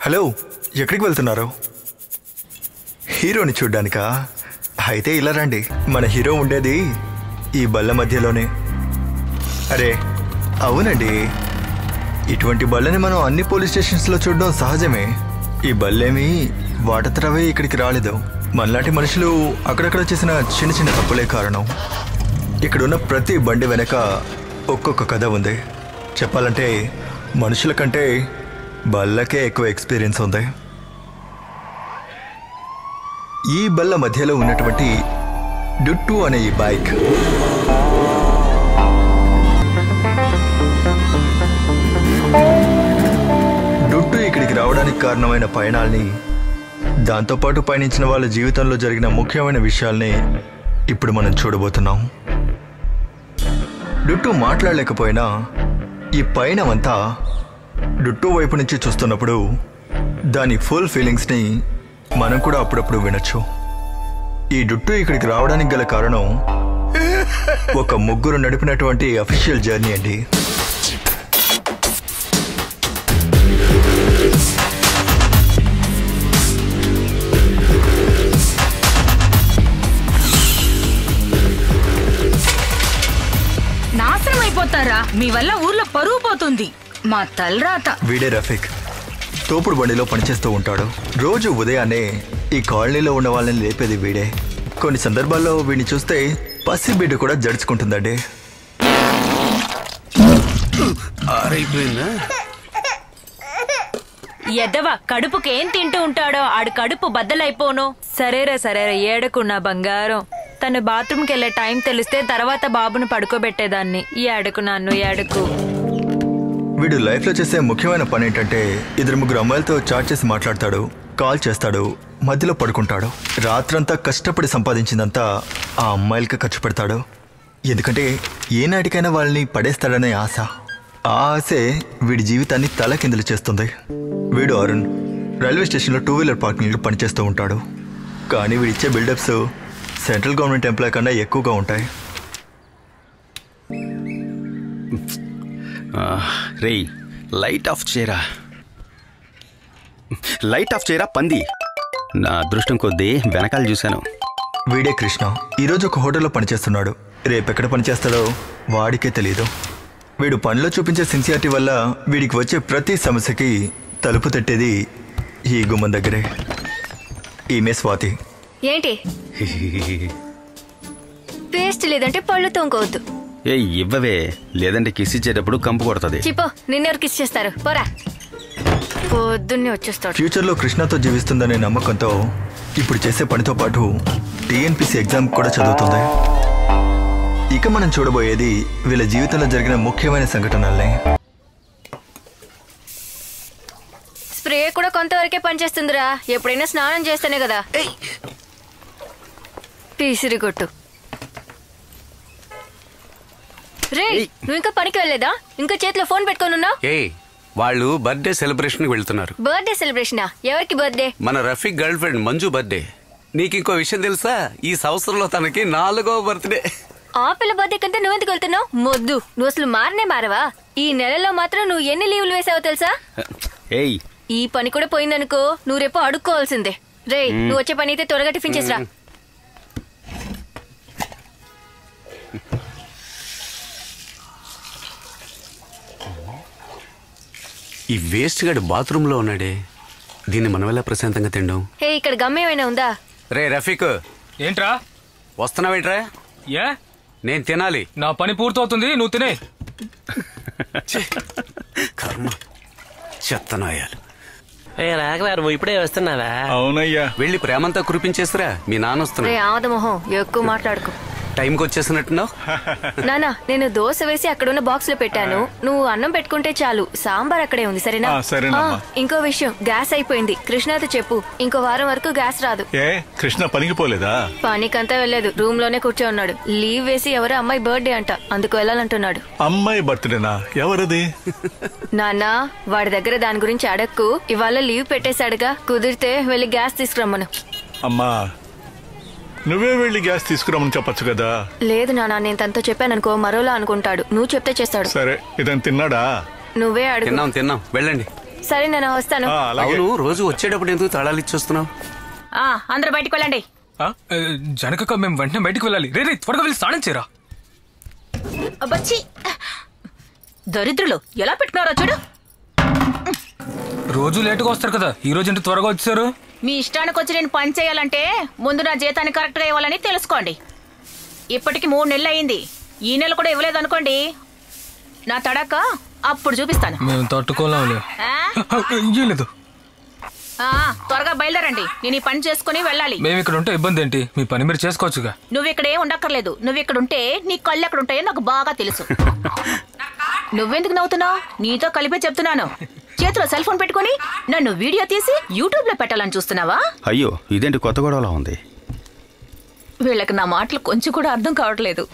Hello, ఎక్కడికి వెళ్తున్నారు? హీరోని చూడ్డానికా? అయితే ఇలా రండి, మన హీరో ఉండేది ఈ బల్ల మధ్యలోనే. అరే అవునండి, ఇటువంటి బల్లని మనం అన్ని పోలీస్ స్టేషన్స్లో చూడడం సహజమే. ఈ బల్లేమి వాటతరవే ఇక్కడికి రాలేదు. మనలాంటి మనుషులు అక్కడక్కడ చేసిన చిన్న చిన్న తప్పులే కారణం. ఇక్కడున్న ప్రతి బండి వెనక ఒక్కొక్క కథ ఉంది. చెప్పాలంటే మనుషుల కంటే బల్లకే ఎక్కువ ఎక్స్పీరియన్స్ ఉంది. ఈ బల్ల మధ్యలో ఉన్నటువంటి డుట్టు అనే ఈ బైక్ డుట్టు ఇక్కడికి రావడానికి కారణమైన పయనాల్ని, దాంతోపాటు పయనించిన వాళ్ళ జీవితంలో జరిగిన ముఖ్యమైన విషయాల్ని ఇప్పుడు మనం చూడబోతున్నాం. డుట్టు మాట్లాడలేకపోయినా ఈ పయనమంతా డుట్టు వైపు నుంచి చూస్తున్నప్పుడు దాని ఫుల్ ఫీలింగ్స్ని మనం కూడా అప్పుడప్పుడు వినొచ్చు. ఈ డుట్టు ఇక్కడికి రావడానికి గల కారణం ఒక ముగ్గురు నడిపినటువంటి అఫీషియల్ జర్నీ అండి. నాశనం అయిపోతారా? మీ వల్ల ఊర్లో పరువు పోతుంది. మా తలరాత. వీడే రఫీక్, తోపుడు బండిలో పనిచేస్తూ ఉంటాడు. రోజు ఉదయాన్నే ఈ కాలనీలో ఉన్న వాళ్ళని లేపేది వీడే. కొన్ని సందర్భాల్లో వీడిని చూస్తే పసి బిడ్డ కూడా జడుచుకుంటుందండి. ఎదవ కడుపుకేం తింటూ ఉంటాడో ఆడు కడుపు బద్దలైపోను. సరేరా సరేరా, ఏడకు నా బంగారం. తను బాత్రూమ్కి వెళ్ళే టైం తెలిస్తే తర్వాత బాబును పడుకోబెట్టేదాన్ని. ఏడకు నన్ను, ఏడకు. వీడు లైఫ్లో చేసే ముఖ్యమైన పని ఏంటంటే ఇద్దరు ముగ్గురు అమ్మాయిలతో చాట్ చేసి మాట్లాడతాడు, కాల్ చేస్తాడు, మధ్యలో పడుకుంటాడు. రాత్రంతా కష్టపడి సంపాదించిందంతా ఆ అమ్మాయిలకి ఖర్చు పెడతాడు. ఎందుకంటే ఏనాటికైనా వాళ్ళని పడేస్తాడనే ఆశ. ఆ ఆశే వీడి జీవితాన్ని తలకిందులు చేస్తుంది. వీడు అరుణ్ రైల్వే స్టేషన్లో 2 వీలర్ పార్కింగ్లో పనిచేస్తూ ఉంటాడు. కానీ వీడిచ్చే బిల్డప్స్ సెంట్రల్ గవర్నమెంట్ ఎంప్లాయ్ కన్నా ఎక్కువగా ఉంటాయి. రేయ్, లైట్ ఆఫ్ చేయరా, లైట్ ఆఫ్ చేయరా పంది. నా అదృష్టం కొద్దీ వెనకాల చూశాను. వీడే కృష్ణ. ఈరోజు ఒక హోటల్లో పనిచేస్తున్నాడు. రేపెక్కడ పనిచేస్తాడో వాడికే తెలీదు. వీడు పనిలో చూపించే సిన్సియారిటీ వల్ల వీడికి వచ్చే ప్రతి సమస్యకి తలుపు తట్టేది ఈ గుమ్మం దగ్గరే. ఈమె స్వాతి. ఏంటి పేస్ట్ లేదంటే పళ్ళు తోముకోవద్దు. ఏ ఇవ్వవే, లేదంటే కిస్ ఇచ్చేటప్పుడు కంపు కొడుతుంది. చిపో, నిన్నెవరు కిస్ చేస్తారు? పోరా, పొద్దున్నే వచ్చేస్తాడు. ఫ్యూచర్లో కృష్ణతో జీవిస్తుందనే నమ్మకంతో ఇప్పుడు చేసే పనితో పాటు టీఎన్పీసీ ఎగ్జామ్ కూడా చదువుతుంది. ఇక మనం చూడబోయేది వీళ్ళ జీవితంలో జరిగిన ముఖ్యమైన సంఘటనల్ని. స్ప్రే కూడా కొంతవరకే పనిచేస్తుందిరా. ఎప్పుడైనా స్నానం చేస్తేనే కదా. తీసిరి కొట్టు. రే, నువ్వు ఇంకా పనికి వెళ్ళలేదా? ఇంకా చేతిలో ఫోన్ పెట్టుకోనున్నావు. వాళ్ళు బర్త్డే సెలబ్రేషన్ కి వెళ్తున్నారు. బర్త్డే సెలబ్రేషనా? ఎవరికి బర్త్డే? మన Rafiq girl friend Manju birthday. నీకు ఇంకో విషయం తెలుసా? ఈ సంవత్సరంలో తనకి 4వ బర్త్డే. ఆ పిల్ల బర్త్డే కంటే నువ్వెందుకు వెళ్తున్నావు? మొద్దు, నువ్వు అసలు మారవా? ఈ నెలలో మాత్రం నువ్వు ఎన్ని లీవులు వేసావో తెలుసా? ఈ పని కూడా పోయిందనుకో, నువ్వు రేపు అడుక్కోవాల్సిందే. రే, నువ్వు వచ్చే పని అయితే త్వరగా టిఫిన్ చేసిరా. ఈ వేస్ట్ గాడు బాత్రూమ్ లో ఉన్నాడే, దీన్ని మనం ఎలా ప్రశాంతంగా తిండం? ఇక్కడ గమ్మేమైనా ఉందా? రే రఫీక్. ఏంట్రా వస్తున్నావేంట్రా? ఏ, నేను తినాలి. నా పని పూర్తవుతుంది, నువ్వు తినే. కర్మ, చెత్తనాయాలు. రాఘవారు ఇప్పుడే వస్తున్నావా? అవునయ్యా. వెళ్ళి ప్రేమంతా కురిపించేసిరా, మీ నాన్న వస్తున్నా. ఆదమోహం, ఎక్కువ మాట్లాడుకో. టైంకి వచ్చేసినట్టున్నావు. నానా, నేను దోశ వేసి అక్కడున్న బాక్స్ లో పెట్టాను. నువ్వు అన్నం పెట్టుకుంటే చాలు. సాంబార్ అక్కడే ఉంది, సరేనా? ఇంకో విషయం, గ్యాస్ అయిపోయింది. కృష్ణతో చెప్పు, ఇంకో వారం వరకు గ్యాస్ రాదు. కృష్ణ పనికి పోలేదా? పనికంతా వెళ్ళలేదు, రూమ్ లోనే కూర్చో ఉన్నాడు. లీవ్ వేసి ఎవరో అమ్మాయి బర్త్డే అంట, అందుకు వెళ్ళాలంటున్నాడు. అమ్మాయి బర్త్డేనా? ఎవరది? నానా, వాడి దగ్గర దాని గురించి అడక్కు. ఇవాళ లీవ్ పెట్టేశాడుగా, కుదిరితే వెళ్ళి గ్యాస్ తీసుకురమ్మను. అమ్మా, నువ్వే వెళ్ళి గ్యాస్ తీసుకురామని చెప్పొచ్చు కదా. లేదు నానా, నేను తనతో చెప్పాననుకో మరోలా అనుకుంటాడు. నువ్వు చెప్తే చేస్తాడు. సరే, ఇదని తిన్నాడా? నువ్వే అడుగు. తిన్నాం, వెళ్ళండి. సరే నేను వస్తాను. అవును, రోజు వచ్చేటప్పుడు ఎందుకు తాళాలు ఇచ్చొస్తున్నావు? అందరూ బయటికి వెళ్ళండి. జనక మేము వెంటనే బయటికి వెళ్ళాలి. రే త్వరగా వెళ్ళి స్నానం చేయరా. అబ్బచ్చి, దరిద్రులు ఎలా పెట్టుకున్నారో చూడు. రోజు లేటుగా వస్తారు కదా, ఈ రోజు ఇంత త్వరగా వచ్చారు. మీ ఇష్టానికి వచ్చి నేను పని చేయాలంటే ముందు నా జీతాన్ని కరెక్ట్ గా ఇవ్వాలని తెలుసుకోండి. ఇప్పటికి 3 నెలలు అయింది. ఈ నెల కూడా ఇవ్వలేదు అనుకోండి, నా తడక అప్పుడు చూపిస్తాను. మేము తట్టుకోలేము. లేదు, త్వరగా బయలుదేరండి. నేను ఈ పని చేసుకుని వెళ్ళాలి. మేము ఇక్కడ ఉంటే ఇబ్బంది ఏంటి? మీ పని మీరు చేసుకోవచ్చుగా. నువ్వు ఇక్కడే ఉండక్కర్లేదు. నువ్వు ఇక్కడ ఉంటే నీ కళ్ళు ఎక్కడ ఉంటాయో నాకు బాగా తెలుసు. నువ్వెందుకు నవ్వుతున్నావు? నీతో కలిపే చెప్తున్నాను. చేతిలో సెల్ ఫోన్ పెట్టుకుని నన్ను వీడియో తీసి యూట్యూబ్ లో పెట్టాలని చూస్తున్నావా? అయ్యో, ఇదేంటి కొత్త గొడవలా ఉంది. వీళ్ళకి నా మాటలు కొంచెం కూడా అర్థం కావట్లేదు.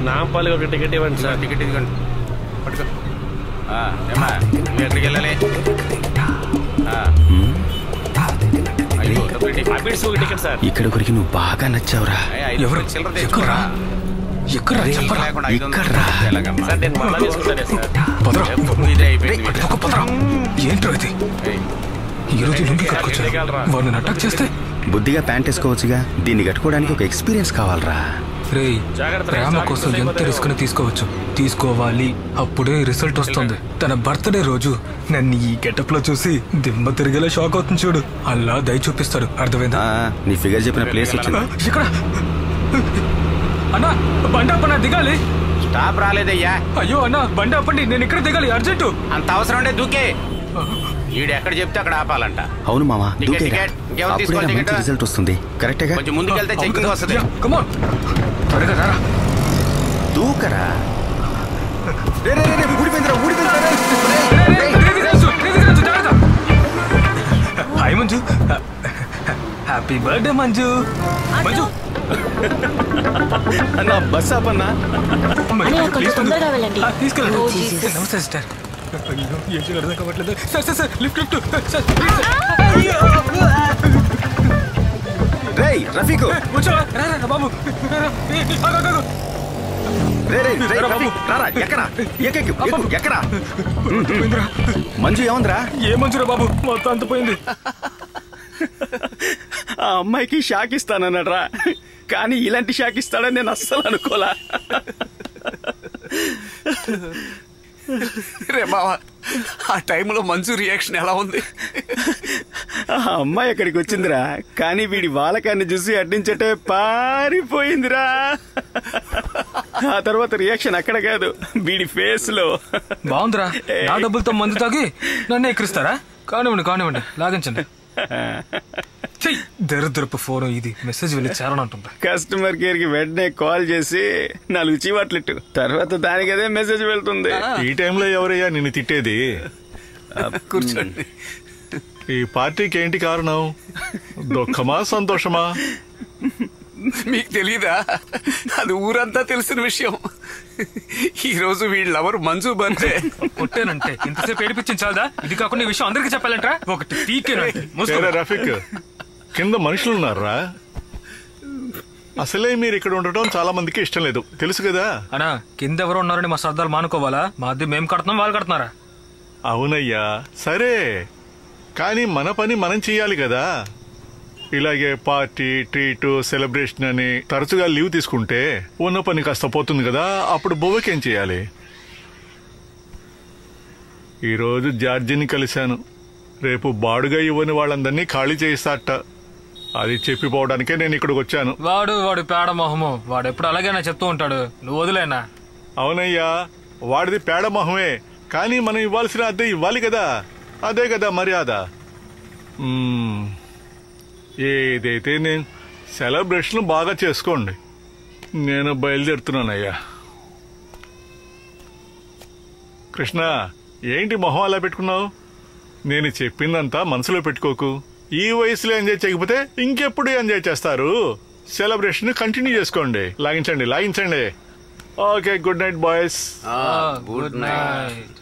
నాంపల్లి ఒక టికెట్ ఇవ్వండి సార్. టికెట్ ఇదిగోండి, పట్టుకో. ఎక్కడికి వెళ్ళాలి? Ticket sir. ఇక్కడ ఒకరికి నువ్వు బాగా నచ్చావురా. ఎవరు? ఎక్కడ్రా? సార్ నేను మళ్ళా తీసుకుంటానే సార్. ఏంట్రా ఇది? ఈ రోజు లుంగి కట్టుకొచ్చారు. వాళ్ళని అటాక్ చేస్తే బుద్ధిగా ప్యాంట్ వేసుకోవచ్చుగా. దీన్ని కట్టుకోవడానికి ఒక ఎక్స్పీరియన్స్ కావాలరా. రేయ్, ప్రేమ కోసం ఎంత రిస్క్ ని తీసుకోవచ్చు, తీసుకోవాలి. అప్పుడే రిజల్ట్ వస్తుంది. తన బర్త్డే రోజు నన్ను ఈ గెటప్ లో చూసి దిమ్మ తిరిగేలా షాక్ అవుతుంది చూడు. అలా దయ చూపిస్తాడు. అర్థమైందా? నీ ఫిగర్ చెప్పిన ప్లేస్ వచ్చింది. ఇక్కడ అన్నా, బండి అప్పన్నా, దిగాలి. స్టాప్ రాలేదయ్యా. అయ్యో అన్నా, బండి అప్పండి, నేను ఇక్కడ దిగాలి అర్జెంటు. అంత అవసరం ఉండే దూకే. ఈడు ఎక్కడ చెప్తే అక్కడ ఆపాలంట. అవును మామా, టికెట్ రిజల్ట్ వస్తుంది. కరెక్టేగా? కొంచెం ముందుకెళ్తే చెకింగ్ వస్తుంది. కమాన్, త్వరగా రారా. దూకరా. Hi Manju. Happy birthday Manju. Manju అన్నా, బస్ ఆపన్నా. తీసుకెళ్ళండి. నమస్తే సిస్టర్. ఏం అర్థం కావట్లేదు. Sir lift. రేయ్ రఫీకు, బాబు. ఎక్కరా? మంజు ఏముందిరా? ఏ మంజురా బాబు, మొత్తం అంతపోయింది. ఆ అమ్మాయికి షాక్ ఇస్తానన్నాడ్రా, కానీ ఇలాంటి షాక్ ఇస్తాడని నేను అస్సలు అనుకోలా. రే బావా, ఆ టైంలో మంజు రియాక్షన్ ఎలా ఉంది? ఆ అమ్మాయి అక్కడికి వచ్చిందిరా, కానీ వీడి వాలకాన్ని చూసి అడ్డించటే పారిపోయిందిరా. ఆ తర్వాత రియాక్షన్ అక్కడ కాదు, వీడి ఫేస్ లో. బాగుందిరా. నా డబ్బులతో మందు తాగి నన్ను ఎక్కిరిస్తారా? కానివ్వండి, లాగించండి. దరిద్రపు ఫోన్ ఇది. మెసేజ్ వెళ్ళి చేరనంటుంది. కస్టమర్ కేర్ కి వెంటనే కాల్ చేసి 4 చీవాట్లెట్టు, తర్వాత దానికి అదే మెసేజ్ వెళ్తుంది. ఈ టైంలో ఎవరయ్యా నిన్ను తిట్టేది? కూర్చోండి. ఈ పార్టీకి ఏంటి కారణం? దుఃఖమా, సంతోషమా? మీకు తెలీదా? అది ఊరంతా తెలిసిన విషయం. ఈ రోజు వీళ్ళెవరు మంజు బంతే. కొట్టేనంటే ఇంతసేపు ఏడిపించింది చాలదా? ఇది కాకుండా ఈ విషయం అందరికి చెప్పాలంటరా? ఒకటి రఫీక్, కింద మనుషులున్నారా? అసలే మీరు ఇక్కడ ఉండటం చాలా మందికి ఇష్టం లేదు, తెలుసు కదా? అనా, కింద ఎవరు ఉన్నారని మా సర్దాలు మానుకోవాలా? మాది మేము కడుతున్నాం, వాళ్ళు కడుతున్నారా? అవునయ్యా, సరే, కానీ మన పని మనం చెయ్యాలి కదా. ఇలాగే పార్టీ, ట్రీట్, సెలబ్రేషన్ అని తరచుగా లీవ్ తీసుకుంటే ఉన్న పని కాస్త పోతుంది కదా. అప్పుడు బొవ్వకేం చేయాలి? ఈరోజు జార్జిని కలిశాను. రేపు బాడుగా ఇవ్వని వాళ్ళందరినీ ఖాళీ చేయిస్తాట. అది చెప్పిపోవడానికే నేను ఇక్కడికి వచ్చాను. వాడు పేడ మొహము. వాడు ఎప్పుడు అలాగైనా చెప్తూ ఉంటాడు, నువ్వు వదిలేనా? అవునయ్యా, వాడిది పేడ మొహమే, కానీ మనం ఇవ్వాల్సిన అద్దె ఇవ్వాలి కదా. అదే కదా మర్యాద. ఏదైతే నేను సెలబ్రేషన్ బాగా చేసుకోండి. నేను బయలుదేరుతున్నానయ్యా. కృష్ణ, ఏంటి మొహం అలా పెట్టుకున్నావు? నేను చెప్పిందంతా మనసులో పెట్టుకోకు. ఈ వయసులో ఎంజాయ్ చేయకపోతే ఇంకెప్పుడు ఎంజాయ్ చేస్తారు? సెలబ్రేషన్ కంటిన్యూ చేసుకోండి. లాగించండి. Okay, good night boys. Good night.